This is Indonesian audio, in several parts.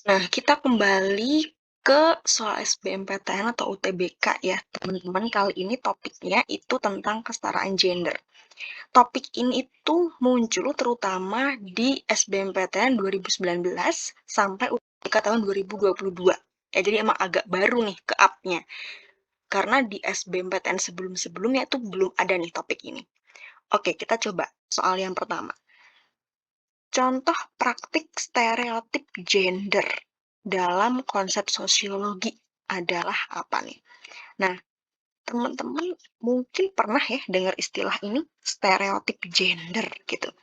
Nah, kita kembali ke soal SBMPTN atau UTBK ya, teman-teman. Kali ini topiknya itu tentang kesetaraan gender. Topik ini itu muncul terutama di SBMPTN 2019 sampai UTBK tahun 2022. Ya, jadi emang agak baru nih ke up-nya. Karena di SBMPTN sebelum-sebelumnya itu belum ada nih topik ini. Oke, kita coba soal yang pertama. Contoh praktik stereotip gender dalam konsep sosiologi adalah apa nih? Nah, teman-teman mungkin pernah ya dengar istilah ini, stereotip gender gitu.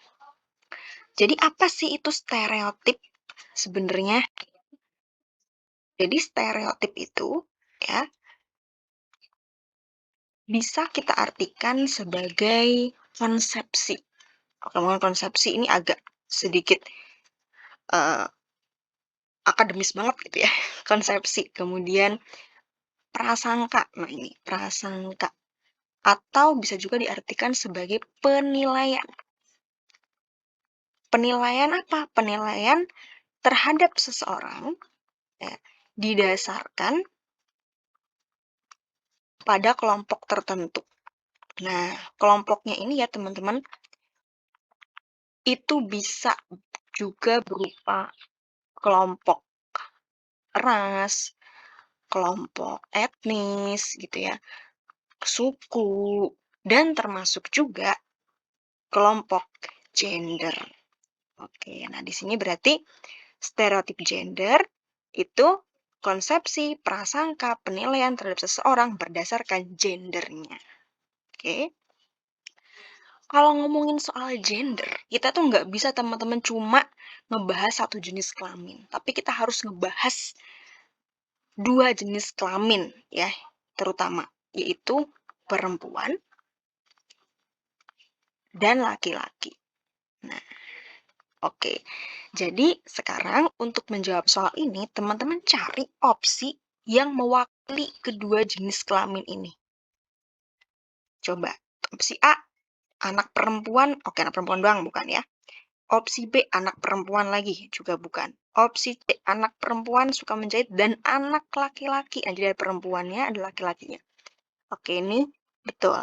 Jadi apa sih itu stereotip sebenarnya? Jadi stereotip itu ya bisa kita artikan sebagai konsepsi. Ngomongin konsepsi ini agak sedikit uh, akademis banget gitu ya, konsepsi. Kemudian prasangka. Nah, ini prasangka atau bisa juga diartikan sebagai penilaian. Penilaian apa? Penilaian terhadap seseorang ya, didasarkan pada kelompok tertentu. Nah, kelompoknya ini ya teman-teman, itu bisa juga berupa kelompok ras, kelompok etnis gitu ya, suku, dan termasuk juga kelompok gender. Oke, nah di sini berarti stereotip gender itu konsepsi, prasangka, penilaian terhadap seseorang berdasarkan gendernya. Oke. Kalau ngomongin soal gender, kita tuh nggak bisa teman-teman cuma ngebahas satu jenis kelamin, tapi kita harus ngebahas dua jenis kelamin ya, terutama yaitu perempuan dan laki-laki. Nah, oke. Jadi sekarang untuk menjawab soal ini, teman-teman cari opsi yang mewakili kedua jenis kelamin ini. Coba, opsi A, anak perempuan. Oke, anak perempuan doang, bukan ya. Opsi B, anak perempuan lagi, juga bukan. Opsi C, anak perempuan suka menjahit dan anak laki-laki. Nah, jadi ada perempuannya, ada laki-lakinya. Oke, ini betul.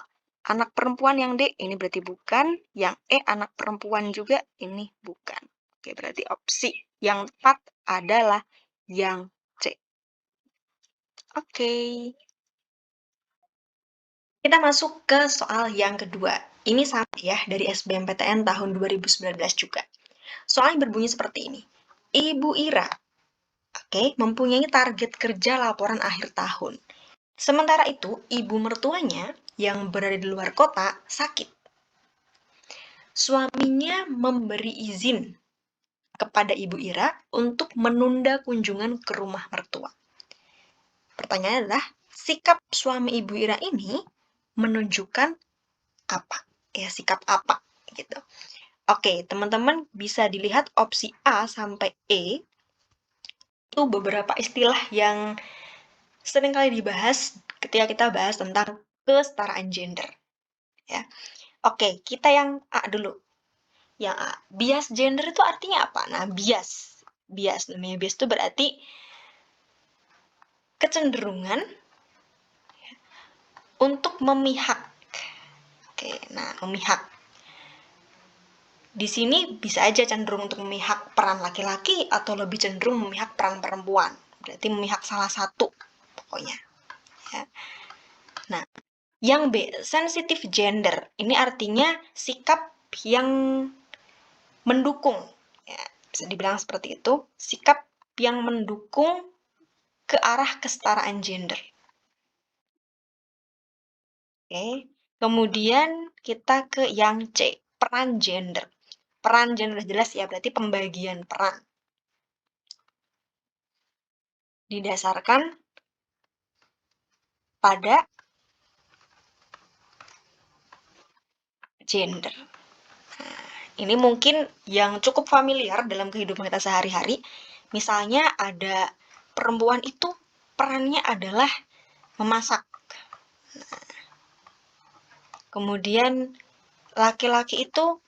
Anak perempuan yang D, ini berarti bukan. Yang E, anak perempuan juga, ini bukan. Oke, berarti opsi yang tepat adalah yang C. Oke. Kita masuk ke soal yang kedua. Ini sama ya, dari SBMPTN tahun 2019 juga. Soalnya berbunyi seperti ini. Ibu Ira, oke, mempunyai target kerja laporan akhir tahun. Sementara itu, ibu mertuanya yang berada di luar kota sakit. Suaminya memberi izin kepada Ibu Ira untuk menunda kunjungan ke rumah mertua. Pertanyaannya adalah, sikap suami Ibu Ira ini menunjukkan apa? Ya, sikap apa gitu. Oke, teman-teman bisa dilihat opsi A sampai E itu beberapa istilah yang sering kali dibahas ketika kita bahas tentang kesetaraan gender. Ya, oke, kita yang A dulu. Yang A, bias gender itu artinya apa? Nah, bias namanya bias itu berarti kecenderungan untuk memihak. Oke, nah memihak. Di sini bisa aja cenderung untuk memihak peran laki-laki atau lebih cenderung memihak peran perempuan. Berarti memihak salah satu pokoknya. Ya. Nah, yang B, sensitive gender. Ini artinya sikap yang mendukung. Ya, bisa dibilang seperti itu. Sikap yang mendukung ke arah kesetaraan gender. Oke. Kemudian kita ke yang C, peran gender. Peran gender jelas ya, berarti pembagian peran. Didasarkan pada gender. Nah, ini mungkin yang cukup familiar dalam kehidupan kita sehari-hari. Misalnya ada perempuan itu perannya adalah memasak. Kemudian laki-laki itu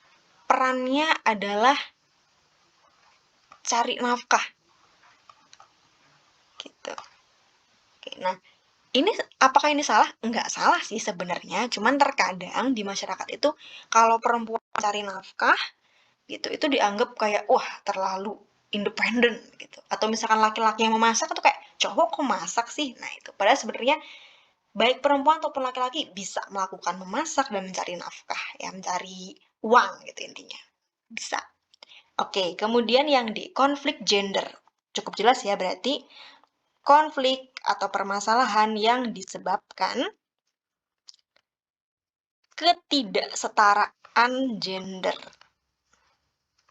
perannya adalah cari nafkah. gitu. Oke, nah ini apakah ini salah? Enggak salah sih sebenarnya, cuman terkadang di masyarakat itu kalau perempuan cari nafkah gitu itu dianggap kayak wah terlalu independen gitu. Atau misalkan laki-laki yang memasak itu kayak cowok kok masak sih? Nah, itu padahal sebenarnya baik perempuan ataupun laki-laki bisa melakukan memasak dan mencari nafkah, ya mencari uang gitu intinya. Bisa. Oke, kemudian yang di konflik gender. Cukup jelas ya berarti konflik atau permasalahan yang disebabkan ketidaksetaraan gender.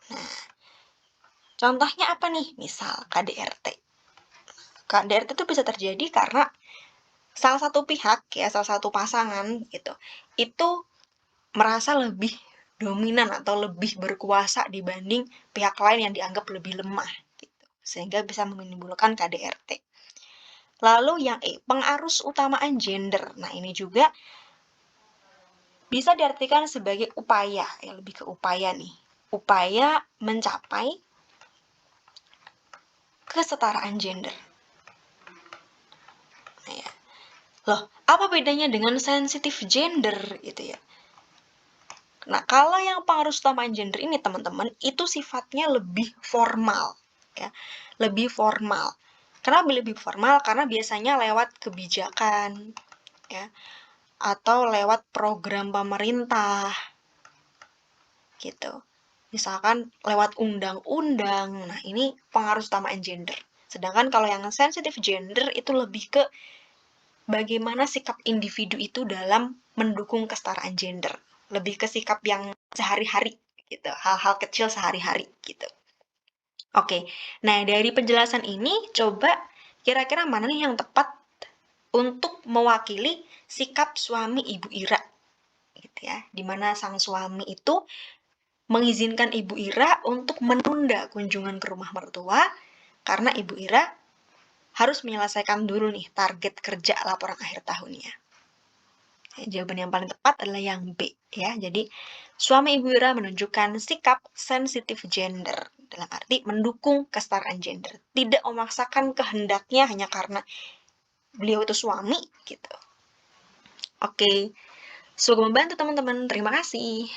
Nah, contohnya apa nih? Misal KDRT. KDRT itu bisa terjadi karena salah satu pihak ya, salah satu pasangan gitu, itu merasa lebih dominan atau lebih berkuasa dibanding pihak lain yang dianggap lebih lemah gitu. Sehingga bisa menimbulkan KDRT. Lalu yang pengarus utamaan gender. Nah, ini juga bisa diartikan sebagai upaya, ya lebih ke upaya nih. Upaya mencapai kesetaraan gender. Nah, ya. Loh, apa bedanya dengan sensitif gender gitu ya? Nah, kalau yang pengarus utamaan gender ini teman-teman, itu sifatnya lebih formal ya. Lebih formal. Kenapa lebih formal? Karena biasanya lewat kebijakan ya atau lewat program pemerintah gitu. Misalkan lewat undang-undang. Nah, ini pengaruh utamaan gender. Sedangkan kalau yang sensitif gender itu lebih ke bagaimana sikap individu itu dalam mendukung kesetaraan gender. Lebih ke sikap yang sehari-hari gitu, hal-hal kecil sehari-hari gitu. Oke, nah dari penjelasan ini coba kira-kira mana nih yang tepat untuk mewakili sikap suami Ibu Ira gitu ya, dimana sang suami itu mengizinkan Ibu Ira untuk menunda kunjungan ke rumah mertua karena Ibu Ira harus menyelesaikan dulu nih target kerja laporan akhir tahunnya. Jawaban yang paling tepat adalah yang B ya. Jadi suami Ibu Ira menunjukkan sikap sensitif gender dalam arti mendukung kesetaraan gender, tidak memaksakan kehendaknya hanya karena beliau itu suami gitu. Oke, semoga membantu teman-teman. Terima kasih.